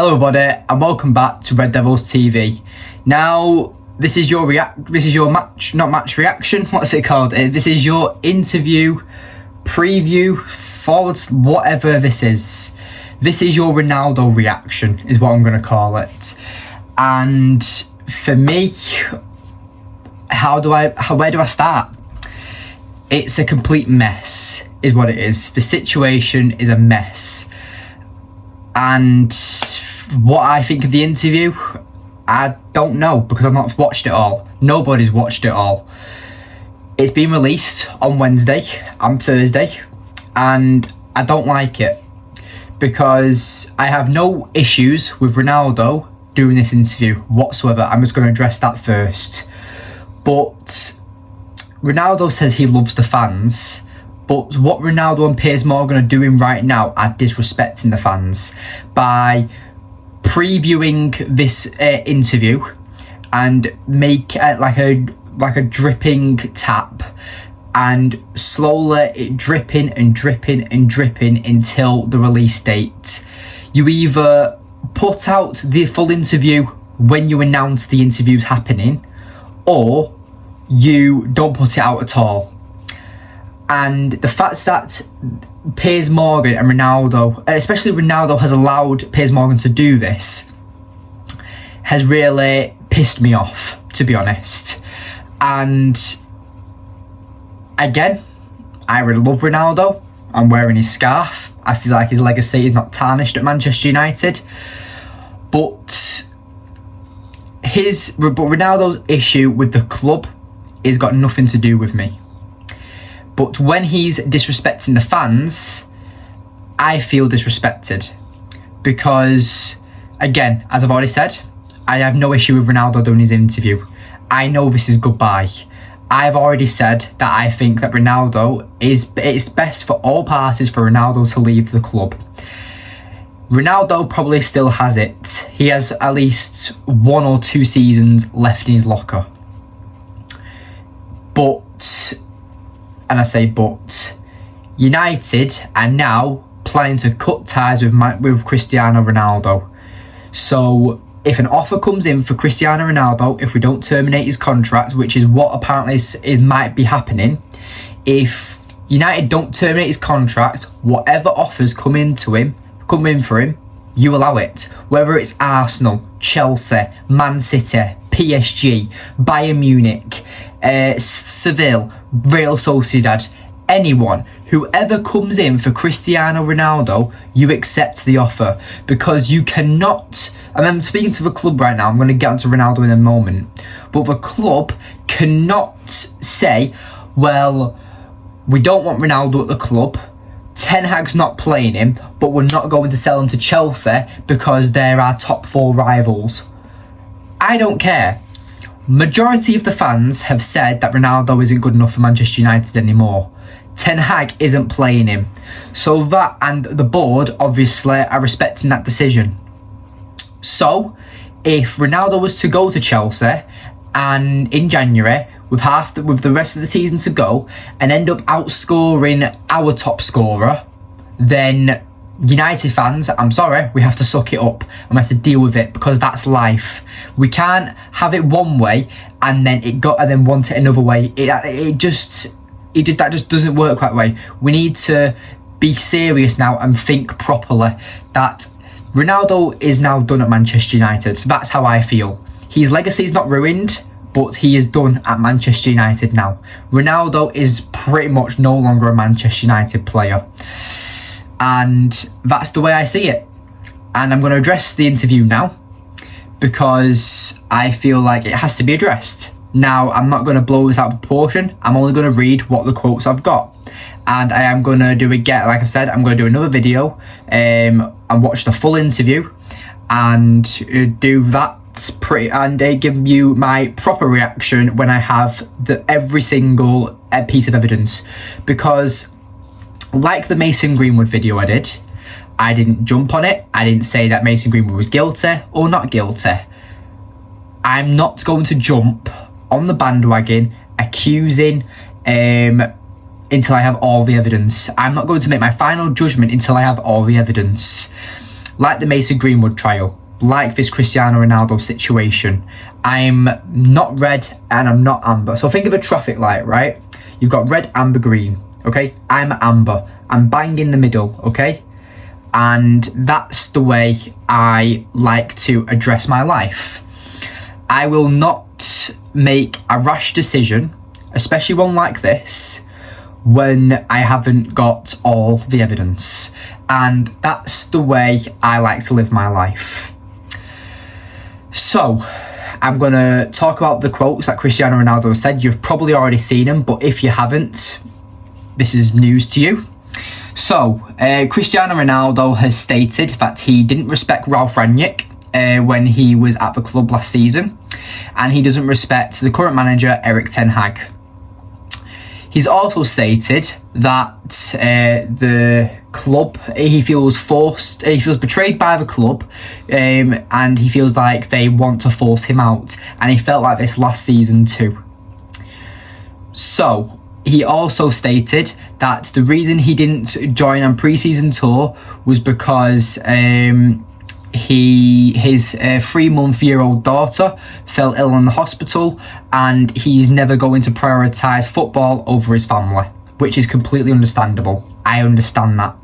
Hello everybody and welcome back to Red Devils TV. Now this is your match reaction, what's it called? This is your interview preview forwards, whatever this is. This is your Ronaldo reaction is what I'm going to call it. And for me, where do I start? It's a complete mess is what it is. The situation is a mess. And what I think of the interview, I don't know because I've not watched it all. Nobody's watched it all. It's been released on Wednesday and Thursday, and I don't like it because I have no issues with Ronaldo doing this interview whatsoever. I'm just going to address that first. But Ronaldo says he loves the fans. But what Ronaldo and Piers Morgan are doing right now are disrespecting the fans by previewing this interview and make like a dripping tap and slowly it dripping and dripping and dripping until the release date. You either put out the full interview when you announce the interview's happening, or you don't put it out at all. And the fact that Piers Morgan and Ronaldo, especially Ronaldo, has allowed Piers Morgan to do this has really pissed me off, to be honest. And again, I really love Ronaldo. I'm wearing his scarf. I feel like his legacy is not tarnished at Manchester United. But Ronaldo's issue with the club has got nothing to do with me. But when he's disrespecting the fans, I feel disrespected. Because, again, as I've already said, I have no issue with Ronaldo doing his interview. I know this is goodbye. I've already said that I think that it's best for all parties for Ronaldo to leave the club. Ronaldo probably still has it. He has at least 1 or 2 seasons left in his locker. But... and I say but, United are now planning to cut ties with Cristiano Ronaldo. So if an offer comes in for Cristiano Ronaldo, if we don't terminate his contract, which is what apparently might be happening, if United don't terminate his contract, whatever offers come in for him, you allow it. Whether it's Arsenal, Chelsea, Man City, PSG, Bayern Munich, Seville, Real Sociedad, anyone, whoever comes in for Cristiano Ronaldo, you accept the offer. Because you cannot, and I'm speaking to the club right now, I'm going to get onto Ronaldo in a moment, but the club cannot say, well, we don't want Ronaldo at the club, Ten Hag's not playing him, but we're not going to sell him to Chelsea because they're our top 4 rivals. I don't care. Majority of the fans have said that Ronaldo isn't good enough for Manchester United anymore. Ten Hag isn't playing him. So that and the board obviously are respecting that decision. So if Ronaldo was to go to Chelsea and in January with the rest of the season to go and end up outscoring our top scorer, then United fans, I'm sorry, we have to suck it up and we have to deal with it because that's life. We can't have it one way and then want it another way. That just doesn't work that way. We need to be serious now and think properly that Ronaldo is now done at Manchester United. That's how I feel. His legacy is not ruined, but he is done at Manchester United now. Ronaldo is pretty much no longer a Manchester United player. And that's the way I see it. And I'm going to address the interview now because I feel like it has to be addressed. Now, I'm not going to blow this out of proportion. I'm only going to read what the quotes I've got. And I am going to do again, like I've said, I'm going to do another video and watch the full interview and do that and give you my proper reaction when I have every single piece of evidence. Because like the Mason Greenwood video I did, I didn't jump on it. I didn't say that Mason Greenwood was guilty or not guilty. I'm not going to jump on the bandwagon accusing until I have all the evidence. I'm not going to make my final judgment until I have all the evidence. like the Mason Greenwood trial, like this Cristiano Ronaldo situation. I'm not red and I'm not amber. So think of a traffic light, right? You've got red, amber, green, okay? I'm amber. I'm bang in the middle, okay? And that's the way I like to address my life. I will not make a rash decision, especially one like this, when I haven't got all the evidence. And that's the way I like to live my life. So, I'm going to talk about the quotes that Cristiano Ronaldo said. You've probably already seen them, but if you haven't, this is news to you. So, Cristiano Ronaldo has stated that he didn't respect Ralf Rangnick when he was at the club last season, and he doesn't respect the current manager, Erik ten Hag. He's also stated that the club, he feels betrayed by the club, and he feels like they want to force him out, and he felt like this last season too. So, he also stated that the reason he didn't join on pre-season tour was because his 3-month-old daughter fell ill in the hospital, and he's never going to prioritise football over his family, which is completely understandable. I understand that.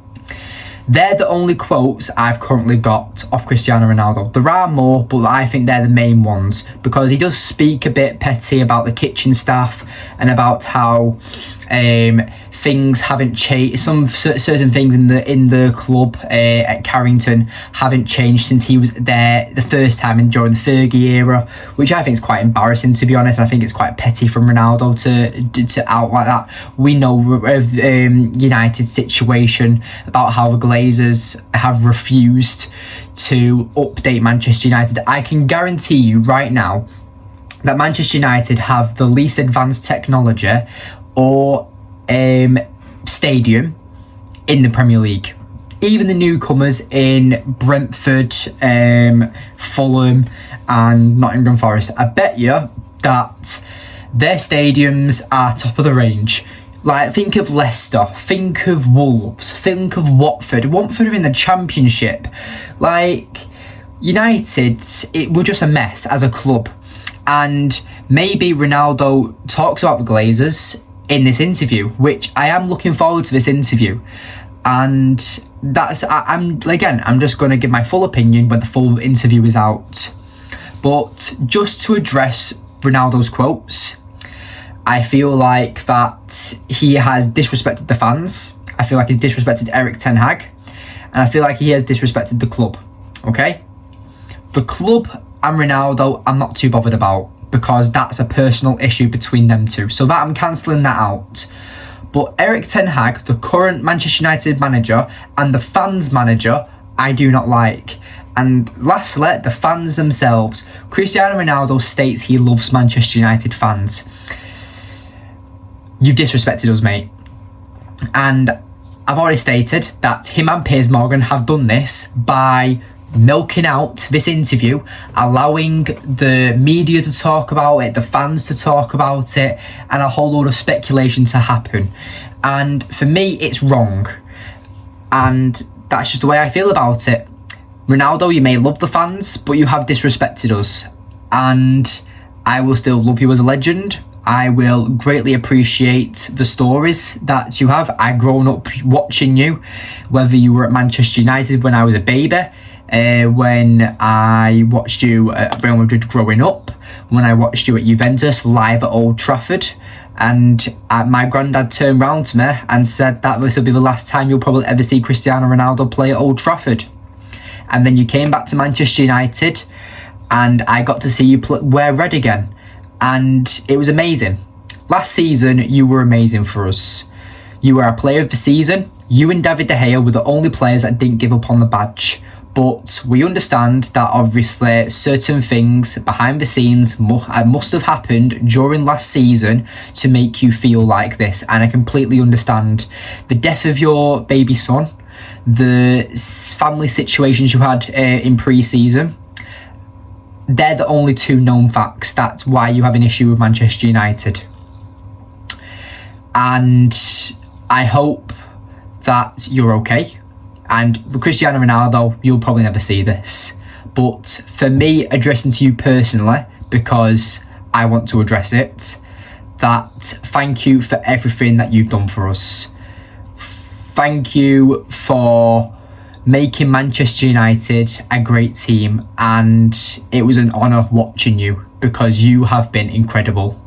They're the only quotes I've currently got of Cristiano Ronaldo. There are more, but I think they're the main ones, because he does speak a bit petty about the kitchen staff and about how things haven't changed. Some certain things in the club at Carrington haven't changed since he was there the first time during the Fergie era, which I think is quite embarrassing, to be honest. I think it's quite petty from Ronaldo to out like that. We know of United's situation about how the Glazers have refused to update Manchester United. I can guarantee you right now that Manchester United have the least advanced technology or stadium in the Premier League. Even the newcomers in Brentford, Fulham and Nottingham Forest, I bet you that their stadiums are top of the range. Like, think of Leicester, think of Wolves, think of Watford. Watford are in the Championship. Like, United, it was just a mess as a club. And maybe Ronaldo talks about the Glazers in this interview, which I am looking forward to this interview. And that's, I'm just going to give my full opinion when the full interview is out. But just to address Ronaldo's quotes, I feel like that he has disrespected the fans. I feel like he's disrespected Erik ten Hag. And I feel like he has disrespected the club. Okay? The club and Ronaldo, I'm not too bothered about, because that's a personal issue between them two. So that I'm cancelling that out. But Erik ten Hag, the current Manchester United manager, and the fans manager, I do not like. And lastly, the fans themselves. Cristiano Ronaldo states he loves Manchester United fans. You've disrespected us, mate. And I've already stated that him and Piers Morgan have done this by milking out this interview, allowing the media to talk about it, the fans to talk about it, and a whole load of speculation to happen. And for me, it's wrong. And that's just the way I feel about it. Ronaldo, you may love the fans, but you have disrespected us. And I will still love you as a legend. I will greatly appreciate the stories that you have. I've grown up watching you, whether you were at Manchester United when I was a baby, when I watched you at Real Madrid growing up, when I watched you at Juventus live at Old Trafford, and my granddad turned round to me and said that this will be the last time you'll probably ever see Cristiano Ronaldo play at Old Trafford. And then you came back to Manchester United and I got to see you wear red again, and it was amazing. Last season you were amazing for us. You were our player of the season. You and David De Gea were the only players that didn't give up on the badge. But we understand that obviously certain things behind the scenes must have happened during last season to make you feel like this. And I completely understand the death of your baby son, the family situations you had in pre-season. They're the only two known facts. That's why you have an issue with Manchester United. And I hope that you're okay. And with Cristiano Ronaldo, you'll probably never see this. But for me, addressing to you personally, because I want to address it, that thank you for everything that you've done for us. Thank you for making Manchester United a great team, and it was an honour watching you because you have been incredible.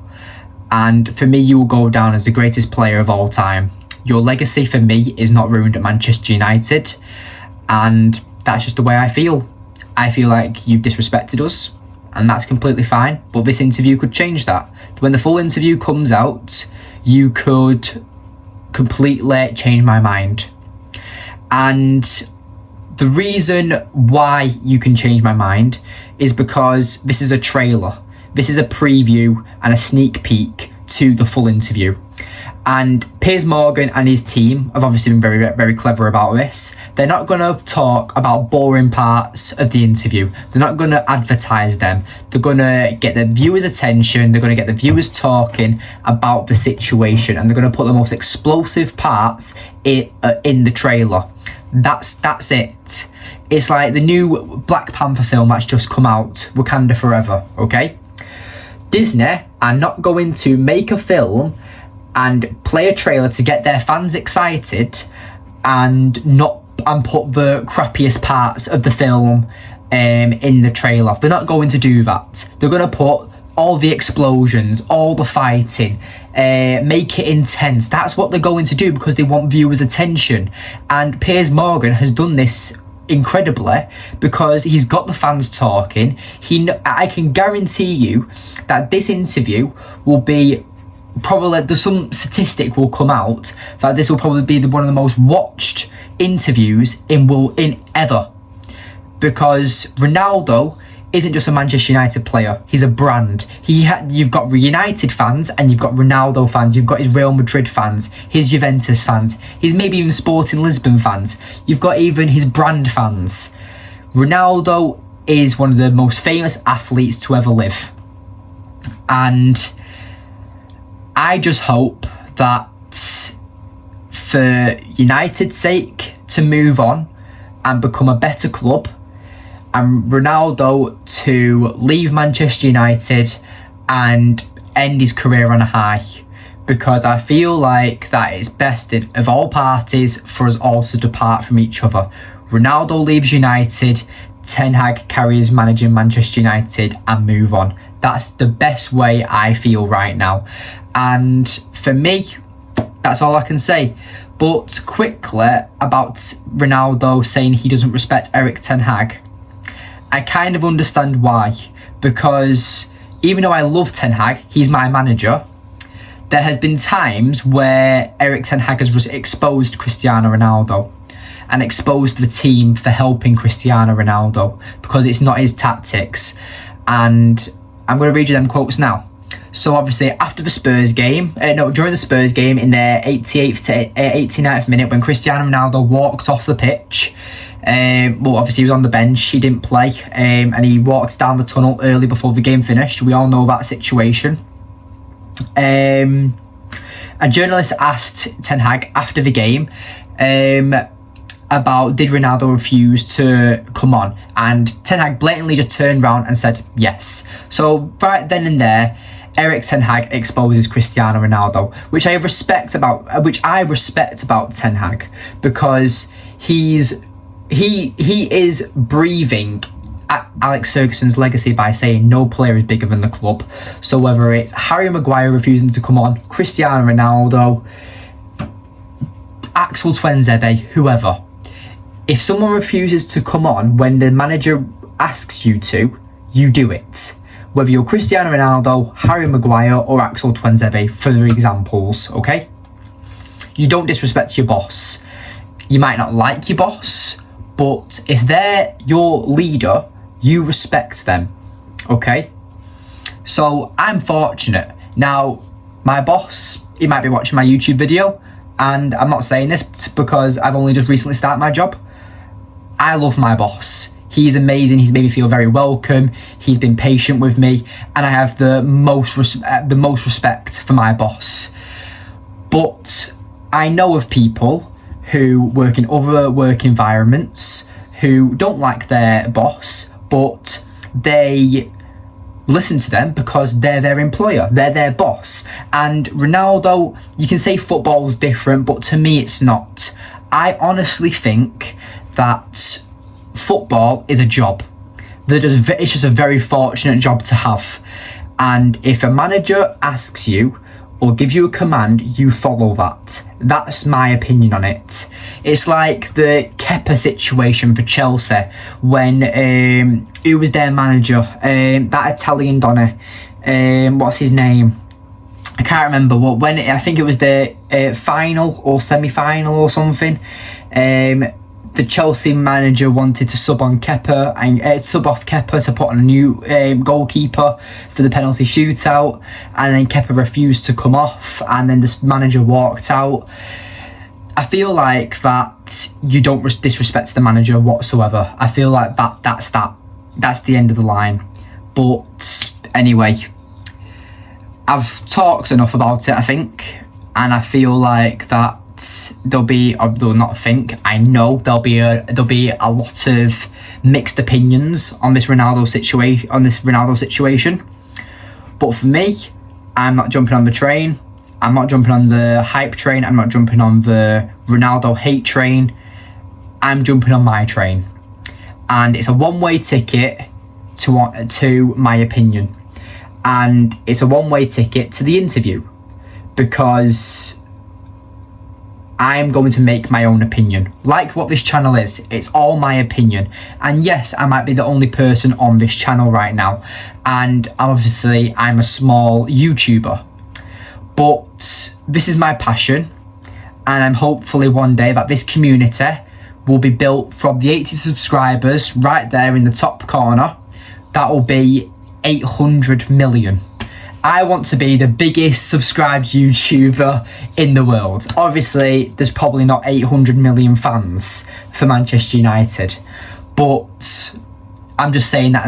And for me, you will go down as the greatest player of all time. Your legacy for me is not ruined at Manchester United, and that's just the way I feel. I feel like you've disrespected us, and that's completely fine, but this interview could change that. When the full interview comes out, you could completely change my mind. And the reason why you can change my mind is because this is a trailer. This is a preview and a sneak peek to the full interview. And Piers Morgan and his team have obviously been very, very clever about this. They're not going to talk about boring parts of the interview. They're not going to advertise them. They're going to get the viewers' attention. They're going to get the viewers talking about the situation. And they're going to put the most explosive parts in the trailer. That's it. It's like the new Black Panther film that's just come out, Wakanda Forever, okay? Disney are not going to make a film and play a trailer to get their fans excited and put the crappiest parts of the film in the trailer. They're not going to do that. They're going to put all the explosions, all the fighting, make it intense. That's what they're going to do because they want viewers' attention. And Piers Morgan has done this incredibly because he's got the fans talking. I can guarantee you that this interview will be probably, there's some statistic will come out that this will probably be one of the most watched interviews in ever, because Ronaldo isn't just a Manchester United player, he's a brand. You've got United fans and you've got Ronaldo fans, you've got his Real Madrid fans, his Juventus fans, his maybe even Sporting Lisbon fans, you've got even his brand fans. Ronaldo is one of the most famous athletes to ever live, and I just hope that for United's sake to move on and become a better club, and Ronaldo to leave Manchester United and end his career on a high, because I feel like that is best of all parties for us all to depart from each other. Ronaldo leaves United, Ten Hag carries managing Manchester United and move on. That's the best way I feel right now. And for me, that's all I can say. But quickly about Ronaldo saying he doesn't respect Erik Ten Hag, I kind of understand why. Because even though I love Ten Hag, he's my manager, there has been times where Erik Ten Hag has exposed Cristiano Ronaldo and exposed the team for helping Cristiano Ronaldo because it's not his tactics. And I'm going to read you them quotes now. So obviously after the Spurs game, during the Spurs game in their 88th to 89th minute, when Cristiano Ronaldo walked off the pitch, well, obviously he was on the bench, he didn't play, and he walked down the tunnel early before the game finished. We all know that situation. A journalist asked Ten Hag after the game about did Ronaldo refuse to come on, and Ten Hag blatantly just turned around and said yes. So right then and there, Erik Ten Hag exposes Cristiano Ronaldo, which I respect about Ten Hag, because he is breathing Alex Ferguson's legacy by saying no player is bigger than the club. So whether it's Harry Maguire refusing to come on, Cristiano Ronaldo, Axel Tuanzebe, whoever, if someone refuses to come on when the manager asks you to, you do it. Whether you're Cristiano Ronaldo, Harry Maguire or Axel Tuanzebe, for the examples, okay? You don't disrespect your boss. You might not like your boss, but if they're your leader, you respect them, okay? So I'm fortunate. Now, my boss, he might be watching my YouTube video, and I'm not saying this because I've only just recently started my job. I love my boss. He's amazing. He's made me feel very welcome. He's been patient with me, and I have the most respect for my boss. But I know of people who work in other work environments, who don't like their boss, but they listen to them because they're their employer, they're their boss. And Ronaldo, you can say football's different, but to me it's not. I honestly think that football is a job. It's just a very fortunate job to have. And if a manager asks you or gives you a command, you follow that. That's my opinion on it. It's like the Kepa situation for Chelsea when who was their manager? That Italian Donny. What's his name? I can't remember. When I think it was the final or semi-final or something. The Chelsea manager wanted to sub on Kepa and sub off Kepa to put on a new goalkeeper for the penalty shootout, and then Kepa refused to come off, and then the manager walked out. I feel like that you don't disrespect the manager whatsoever. I feel like that's the end of the line. But anyway, I've talked enough about it, I think, and I feel like that I know there'll be a lot of mixed opinions on this Ronaldo situation. But for me, I'm not jumping on the train. I'm not jumping on the hype train. I'm not jumping on the Ronaldo hate train. I'm jumping on my train, and it's a one-way ticket to my opinion, and it's a one-way ticket to the interview, because I'm going to make my own opinion. Like what this channel is, it's all my opinion. And yes, I might be the only person on this channel right now, and obviously I'm a small YouTuber, but this is my passion, and I'm hopefully one day that this community will be built from the 80 subscribers right there in the top corner. That will be 800 million. I want to be the biggest subscribed YouTuber in the world. Obviously, there's probably not 800 million fans for Manchester United, but I'm just saying that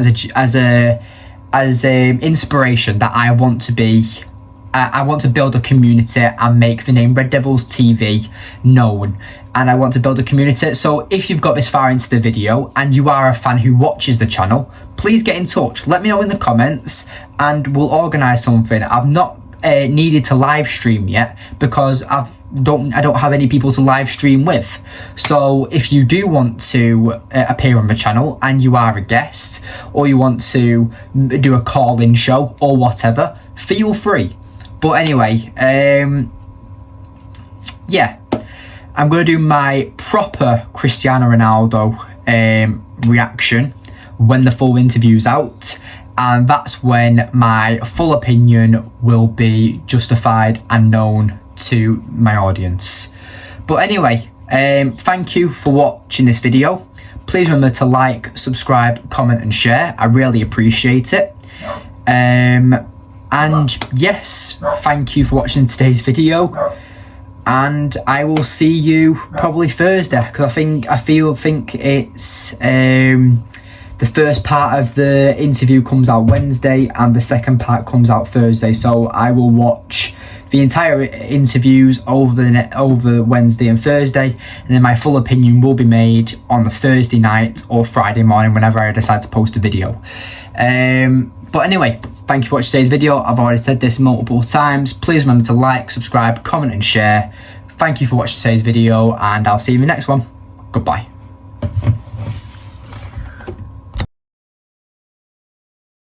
as a inspiration that I want to be. I want to build a community and make the name Red Devils TV known, and I want to build a community. So if you've got this far into the video and you are a fan who watches the channel, please get in touch. Let me know in the comments and we'll organise something. I've not needed to live stream yet because I don't have any people to live stream with. So if you do want to appear on the channel and you are a guest, or you want to do a call-in show or whatever, feel free. But anyway, yeah, I'm going to do my proper Cristiano Ronaldo reaction when the full interview's out, and that's when my full opinion will be justified and known to my audience. But anyway, thank you for watching this video. Please remember to like, subscribe, comment and share. I really appreciate it. And yes, thank you for watching today's video, and I will see you probably Thursday, because I think it's the first part of the interview comes out Wednesday and the second part comes out Thursday. So I will watch the entire interviews over Wednesday and Thursday, and then my full opinion will be made on the Thursday night or Friday morning whenever I decide to post a video. But anyway, thank you for watching today's video. I've already said this multiple times. Please remember to like, subscribe, comment and share. Thank you for watching today's video, and I'll see you in the next one. Goodbye.